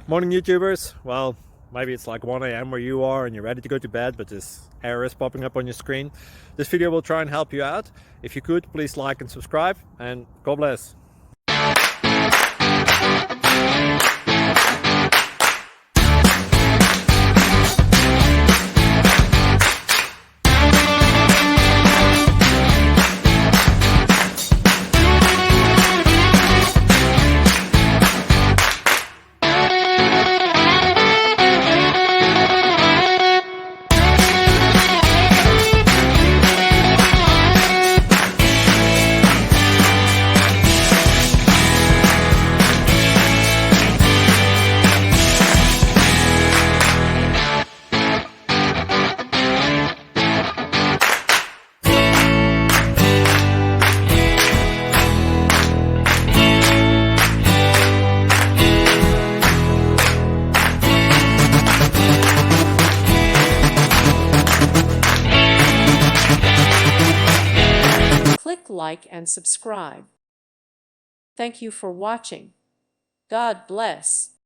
Morning YouTubers. Well, maybe it's like 1 a.m. where you are and you're ready to go to bed, but this error is popping up on your screen. This video will try and help you out. If you could, please like and subscribe, and God bless. Click like and subscribe. Thank you for watching. God bless.